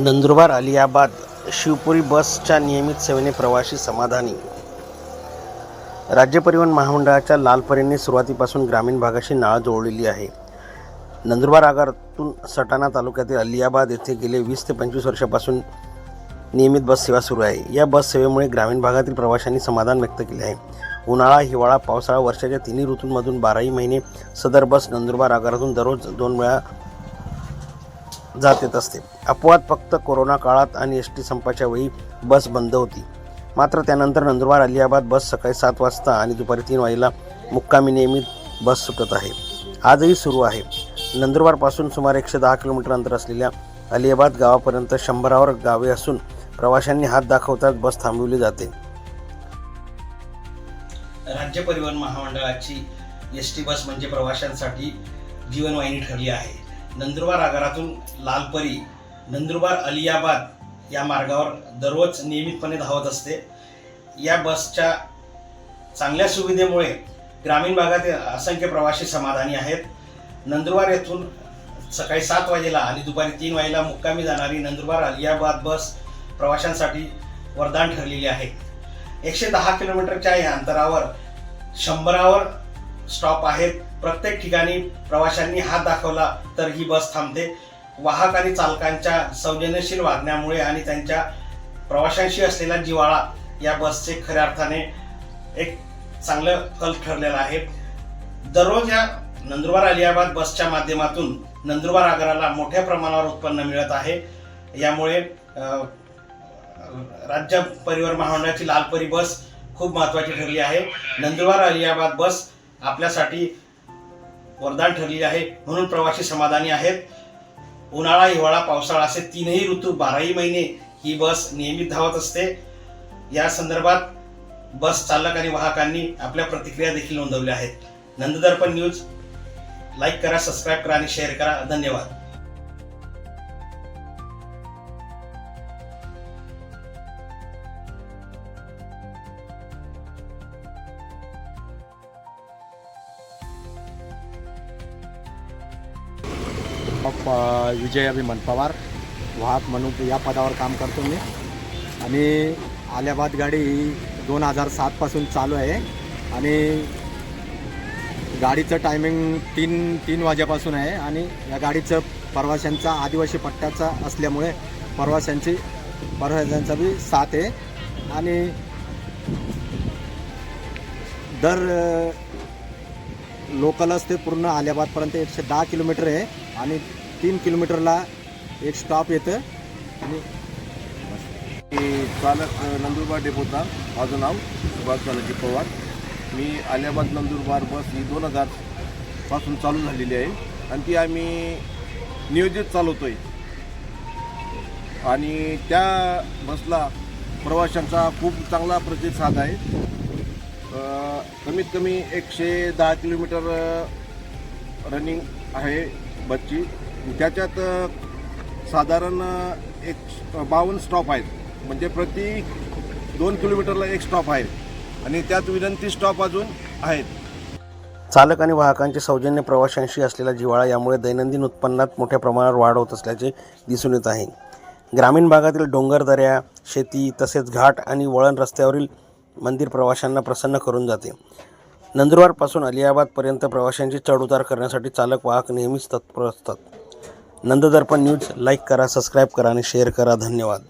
नंदुरबार अलियाबाद शिवपुरी बसच्या नियमित सेवेने प्रवासी समाधानी। राज्य परिवहन महामंडळाच्या लालपरीने सुरुवातीपासून ग्रामीण भागाशी नाळ जोडलेली आहे। नंदुरबार आगारातून सटाणा तालुक्यातील अलियाबाद येथे गेले 20 ते 25 वर्षापासून नियमित बस सेवा सुरू आहे। या बस सेवेमुळे ग्रामीण भागातील प्रवाशांनी समाधान व्यक्त केले आहे। उन्हाळा, हिवाळा, पावसाळा वर्षाच्या तिन्ही ऋतूंमधून 12ही महिने सदर बस नंदुरबार आगारातून दररोज 2 वेळा जात येत असते। अपवाद फक्त कोरोना काळात आणि एसटी संपाच्या वेळी बस बंद होती। मात्र त्यानंतर नंदुरबार अलियाबाद बस सकाळी 7 वाजता आणि दुपारी 3 वाजेला मुक्कामी नियमित बस सुटत आहे। आजही सुरू आहे। नंदुरबारपासून सुमारे 110 किलोमीटर अंतर असलेल्या अलियाबाद गावापर्यंत 100वर गावे असून प्रवाशांनी हात दाखवताच बस थांबवली जाते। राज्य परिवहन महामंडळाची एसटी बस म्हणजे प्रवाशांसाठी जीवनवाहिनी ठरली आहे। नंदुरबार आगारातून लालपरी नंदुरबार अलियाबाद या मार्गावर दररोज नियमितपणे धावत असते। या बसच्या चांगल्या सुविधेमुळे ग्रामीण भागातील असंख्य प्रवासी समाधानी आहेत। नंदुरबार येथून सकाळी 7 वाजेला आणि दुपारी 3 वाजेला मुक्कामी जाणारी नंदुरबार अलियाबाद बस प्रवाशांसाठी वरदान ठरलेली आहे। 110 किलोमीटरच्या या अंतरावर 100वर स्टॉप आहेत। प्रत्येक ठिकाणी प्रवाशांनी हात दाखवला तर ही बस थांबते। वाहक आणि चालकांच्या सौजन्यशील वागण्यामुळे आणि त्यांच्या प्रवाशांशी असलेला जिव्हाळा या बसचे खऱ्या अर्थाने एक चांगलं कल ठरलेला आहे। दररोज या नंदुरबार अलियाबाद बसच्या माध्यमातून नंदुरबार आगाराला मोठ्या प्रमाणावर उत्पन्न मिळत आहे। यामुळे राज्य परिवहन महामंडळाची लालपरी बस खूप महत्त्वाची ठरली आहे। नंदुरबार अलियाबाद बस आपल्यासाठी वरदान ठरली आहे, म्हणून प्रवासी समाधानी आहेत। उन्हाळा, हिवाळा, पावसाळा असे तीनही ऋतू 12ही महिने ही बस नियमित धावत असते। या संदर्भात बस चालक आणि वाहकांनी आपल्या प्रतिक्रिया देखील नोंदवल्या आहेत। नंददर्पण न्यूज लाईक करा, सबस्क्राईब करा आणि शेअर करा। धन्यवाद। विजय अभिमन पवार, वाहक म्हणून या पदावर काम करतो मी। आणि अलियाबाद गाडी 2007 पासून चालू आहे आणि गाडीचं टायमिंग 3 वाजेपासून आहे। आणि या गाडीचं प्रवाशांचा आदिवासी पट्ट्याचा असल्यामुळे प्रवाशांचा बी साथ आहे। आणि दर लोकलच ते पूर्ण अलियाबादपर्यंत 110 किलोमीटर आहे आणि 3 किलोमीटरला एक स्टॉप येतं। आणि चालक नंदुरबार डेपोचा, माझं नाव सुभाष बालाजी पवार। मी अलियाबाद नंदुरबार बस ही 2000 पासून चालू झालेली आहे आणि ती आम्ही नियोजित चालवतोय। आणि त्या बसला प्रवाशांचा खूप चांगला प्रतिसाद आहे। कमीत कमी 110 किलोमीटर रनिंग आहे बसची। त्याच्यात साधारण 52 स्टॉप आहेत, म्हणजे प्रति 2 किलोमीटरला एक स्टॉप आहे आणि त्यात विनंती स्टॉप अजून आहेत। चालक आणि वाहकांचे सौजन्य, प्रवाशांशी असलेला जिव्हाळा यामुळे दैनंदिन उत्पन्नात मोठ्या प्रमाणावर वाढ होत असल्याचे दिसून येत आहे। ग्रामीण भागातील डोंगरदऱ्या, शेती तसेच घाट आणि वळण रस्त्यावरील मंदिर प्रवाशांना प्रसन्न करून जाते। नंदुरबारपासून अलियाबादपर्यंत प्रवाशांची चढउतार करण्यासाठी चालक वाहक नेहमीच तत्पर असतात। नंददर्पण न्यूज लाईक करा, सबस्क्राईब करा आणि शेअर करा। धन्यवाद।